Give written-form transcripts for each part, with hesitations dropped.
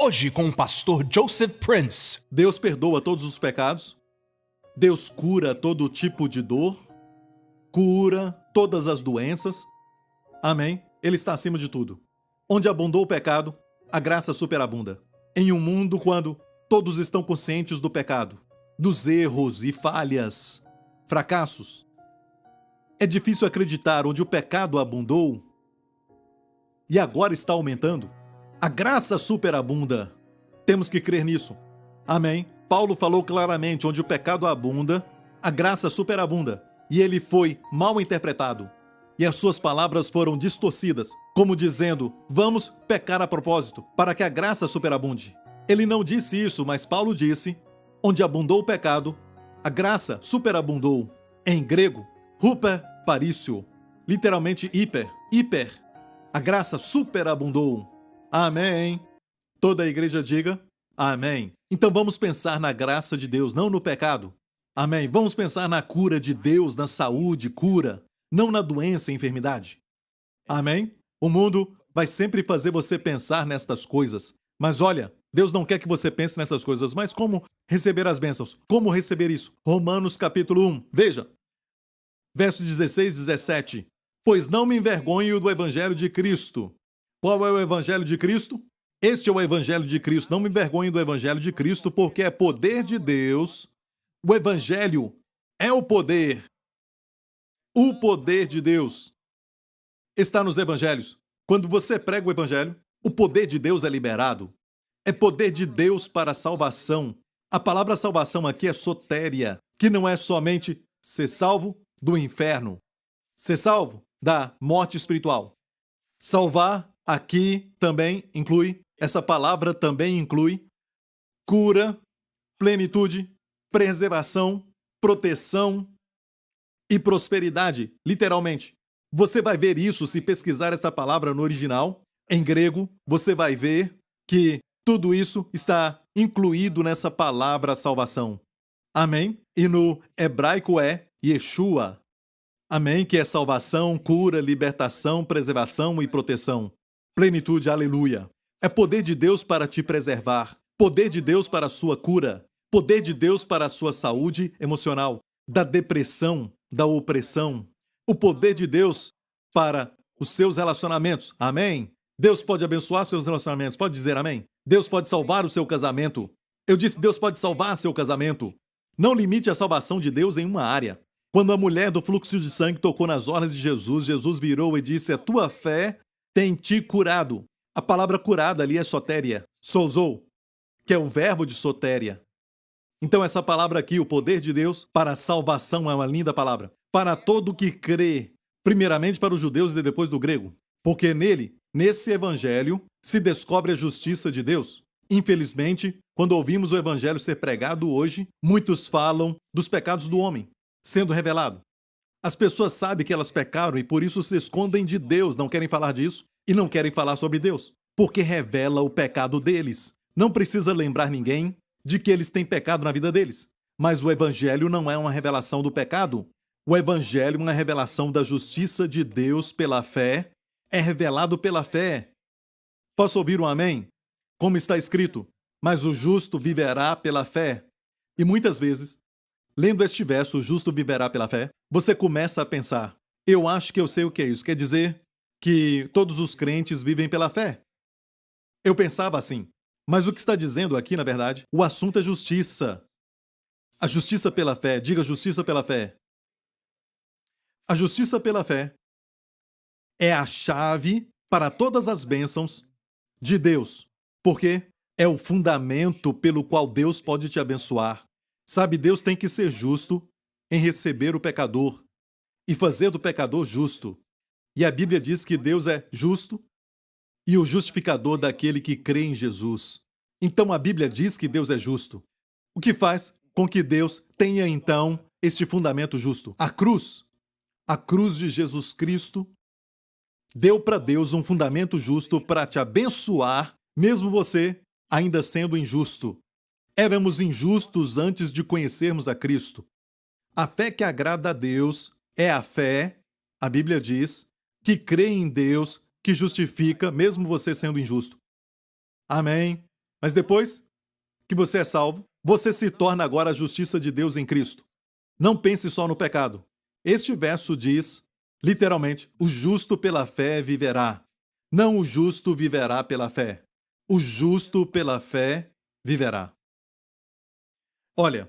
Hoje com o pastor Joseph Prince. Deus perdoa todos os pecados. Deus cura todo tipo de dor. Cura todas as doenças. Amém? Ele está acima de tudo. Onde abundou o pecado, a graça superabunda. Em um mundo quando todos estão conscientes do pecado, dos erros e falhas, fracassos, é difícil acreditar onde o pecado abundou e agora está aumentando. A graça superabunda. Temos que crer nisso. Amém? Paulo falou claramente, onde o pecado abunda, a graça superabunda. E ele foi mal interpretado. E as suas palavras foram distorcidas, como dizendo, vamos pecar a propósito, para que a graça superabunde. Ele não disse isso, mas Paulo disse, onde abundou o pecado, a graça superabundou. Em grego, huper parício, literalmente hiper. A graça superabundou. Amém. Toda a igreja diga amém. Então vamos pensar na graça de Deus, não no pecado. Amém. Vamos pensar na cura de Deus, na saúde, cura, não na doença e enfermidade. Amém? O mundo vai sempre fazer você pensar nestas coisas. Mas olha, Deus não quer que você pense nessas coisas, mas como receber as bênçãos? Como receber isso? Romanos capítulo 1. Veja. Versos 16 e 17. Pois não me envergonho do evangelho de Cristo. Qual é o evangelho de Cristo? Este é o evangelho de Cristo. Não me envergonho do evangelho de Cristo, porque é poder de Deus. O evangelho é o poder. O poder de Deus está nos evangelhos. Quando você prega o evangelho, o poder de Deus é liberado. É poder de Deus para a salvação. A palavra salvação aqui é sotéria, que não é somente ser salvo do inferno, ser salvo da morte espiritual. Salvar aqui também inclui, essa palavra também inclui cura, plenitude, preservação, proteção e prosperidade, literalmente. Você vai ver isso se pesquisar esta palavra no original. Em grego, você vai ver que tudo isso está incluído nessa palavra salvação. Amém? E no hebraico é Yeshua. Amém? Que é salvação, cura, libertação, preservação e proteção. Plenitude, aleluia. É poder de Deus para te preservar. Poder de Deus para a sua cura. Poder de Deus para a sua saúde emocional. Da depressão, da opressão. O poder de Deus para os seus relacionamentos. Amém? Deus pode abençoar seus relacionamentos. Pode dizer amém? Deus pode salvar o seu casamento. Eu disse, Deus pode salvar seu casamento. Não limite a salvação de Deus em uma área. Quando a mulher do fluxo de sangue tocou nas orlas de Jesus, Jesus virou e disse, a tua fé tem te curado. A palavra curada ali é sotéria, sozo, que é o verbo de sotéria. Então essa palavra aqui, o poder de Deus para a salvação, é uma linda palavra. Para todo que crê, primeiramente para os judeus e depois do grego. Porque nele, nesse evangelho, se descobre a justiça de Deus. Infelizmente, quando ouvimos o evangelho ser pregado hoje, muitos falam dos pecados do homem sendo revelado. As pessoas sabem que elas pecaram e por isso se escondem de Deus, não querem falar disso e não querem falar sobre Deus, porque revela o pecado deles. Não precisa lembrar ninguém de que eles têm pecado na vida deles. Mas o evangelho não é uma revelação do pecado. O evangelho é uma revelação da justiça de Deus pela fé. É revelado pela fé. Posso ouvir um amém? Como está escrito, mas o justo viverá pela fé. E muitas vezes, lendo este verso, o justo viverá pela fé, você começa a pensar, eu acho que eu sei o que é isso. Quer dizer que todos os crentes vivem pela fé. Eu pensava assim, mas o que está dizendo aqui, na verdade, o assunto é justiça. A justiça pela fé, diga justiça pela fé. A justiça pela fé é a chave para todas as bênçãos de Deus, porque é o fundamento pelo qual Deus pode te abençoar. Sabe, Deus tem que ser justo em receber o pecador e fazer do pecador justo. E a Bíblia diz que Deus é justo e o justificador daquele que crê em Jesus. Então a Bíblia diz que Deus é justo. O que faz com que Deus tenha então este fundamento justo? A cruz de Jesus Cristo deu para Deus um fundamento justo para te abençoar, mesmo você ainda sendo injusto. Éramos injustos antes de conhecermos a Cristo. A fé que agrada a Deus é a fé, a Bíblia diz, que crê em Deus, que justifica, mesmo você sendo injusto. Amém? Mas depois que você é salvo, você se torna agora a justiça de Deus em Cristo. Não pense só no pecado. Este verso diz, literalmente, o justo pela fé viverá. Não o justo viverá pela fé. O justo pela fé viverá. Olha,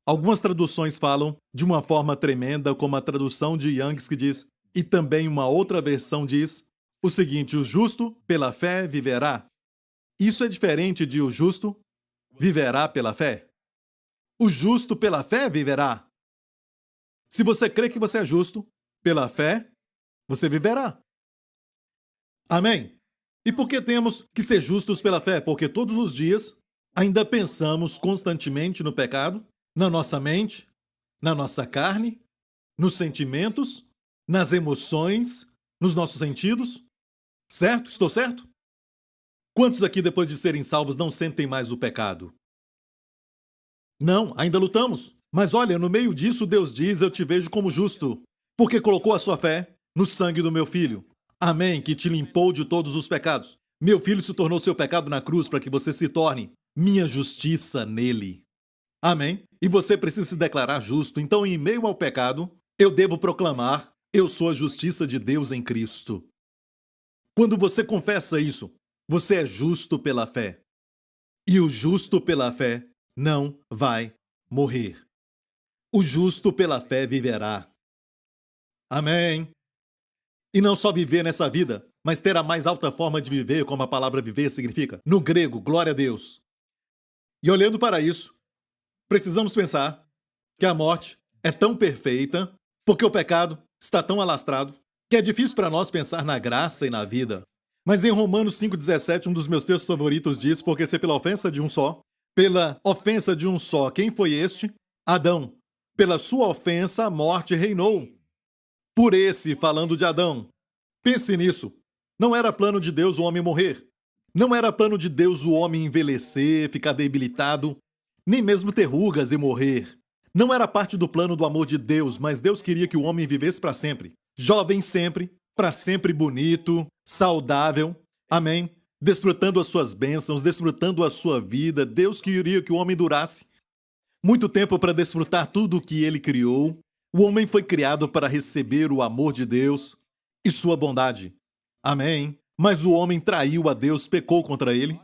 algumas traduções falam de uma forma tremenda, como a tradução de Young's que diz, e também uma outra versão diz o seguinte: o justo pela fé viverá. Isso é diferente de o justo viverá pela fé. O justo pela fé viverá. Se você crê que você é justo pela fé, você viverá. Amém? E por que temos que ser justos pela fé? Porque todos os dias ainda pensamos constantemente no pecado, na nossa mente, na nossa carne, nos sentimentos, nas emoções, nos nossos sentidos. Certo? Estou certo? Quantos aqui, depois de serem salvos, não sentem mais o pecado? Não, ainda lutamos. Mas olha, no meio disso, Deus diz: eu te vejo como justo, porque colocou a sua fé no sangue do meu filho. Amém, que te limpou de todos os pecados. Meu filho se tornou seu pecado na cruz para que você se torne minha justiça nele. Amém? E você precisa se declarar justo. Então, em meio ao pecado, eu devo proclamar: eu sou a justiça de Deus em Cristo. Quando você confessa isso, você é justo pela fé. E o justo pela fé não vai morrer. O justo pela fé viverá. Amém? E não só viver nessa vida, mas ter a mais alta forma de viver, como a palavra viver significa. No grego, glória a Deus. E olhando para isso, precisamos pensar que a morte é tão perfeita, porque o pecado está tão alastrado, que é difícil para nós pensar na graça e na vida. Mas em Romanos 5,17, um dos meus textos favoritos diz: porque se pela ofensa de um só, quem foi este? Adão. Pela sua ofensa, a morte reinou. Por esse, falando de Adão. Pense nisso. Não era plano de Deus o homem morrer. Não era plano de Deus o homem envelhecer, ficar debilitado, nem mesmo ter rugas e morrer. Não era parte do plano do amor de Deus, mas Deus queria que o homem vivesse para sempre. Jovem sempre, para sempre bonito, saudável. Amém? Desfrutando as suas bênçãos, desfrutando a sua vida. Deus queria que o homem durasse muito tempo para desfrutar tudo o que ele criou. O homem foi criado para receber o amor de Deus e sua bondade. Amém? Mas o homem traiu a Deus, pecou contra ele.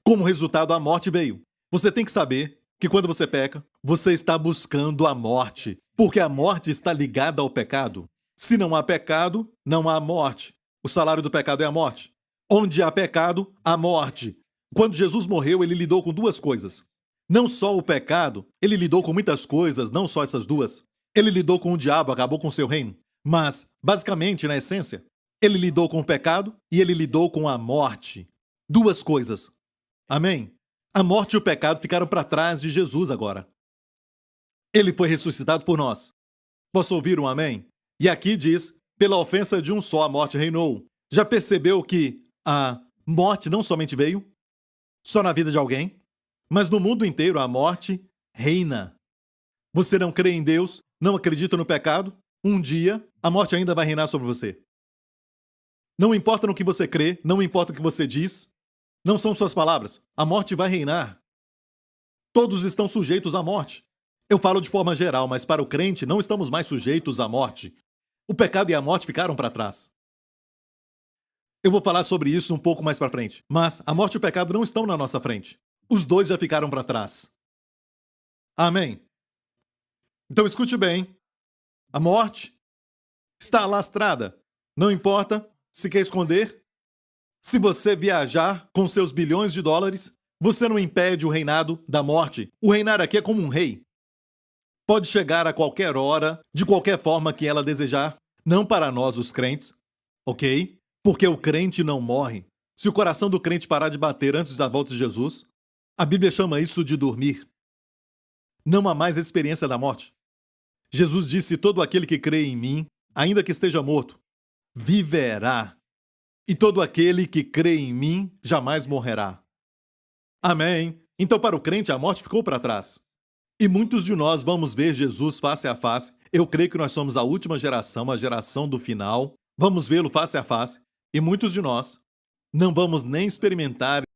Como resultado, a morte veio. Você tem que saber que quando você peca, você está buscando a morte, porque a morte está ligada ao pecado. Se não há pecado, não há morte. O salário do pecado é a morte. Onde há pecado, há morte. Quando Jesus morreu, ele lidou com duas coisas. Não só o pecado, ele lidou com muitas coisas, não só essas duas. Ele lidou com o diabo, acabou com seu reino. Mas, basicamente, na essência, ele lidou com o pecado e ele lidou com a morte. Duas coisas. Amém? A morte e o pecado ficaram para trás de Jesus agora. Ele foi ressuscitado por nós. Posso ouvir um amém? E aqui diz: pela ofensa de um só a morte reinou. Já percebeu que a morte não somente veio só na vida de alguém, mas no mundo inteiro a morte reina. Você não crê em Deus, não acredita no pecado? Um dia a morte ainda vai reinar sobre você. Não importa no que você crê, não importa o que você diz, não são suas palavras. A morte vai reinar. Todos estão sujeitos à morte. Eu falo de forma geral, mas para o crente não estamos mais sujeitos à morte. O pecado e a morte ficaram para trás. Eu vou falar sobre isso um pouco mais para frente. Mas a morte e o pecado não estão na nossa frente. Os dois já ficaram para trás. Amém? Então escute bem. A morte está alastrada. Não importa se quer esconder. Se você viajar com seus bilhões de dólares, você não impede o reinado da morte. O reinar aqui é como um rei. Pode chegar a qualquer hora, de qualquer forma que ela desejar. Não para nós, os crentes, ok? Porque o crente não morre. Se o coração do crente parar de bater antes da volta de Jesus, a Bíblia chama isso de dormir. Não há mais experiência da morte. Jesus disse: todo aquele que crê em mim, ainda que esteja morto, viverá. E todo aquele que crê em mim jamais morrerá. Amém? Então, para o crente, a morte ficou para trás. E muitos de nós vamos ver Jesus face a face. Eu creio que nós somos a última geração, a geração do final. Vamos vê-lo face a face. E muitos de nós não vamos nem experimentar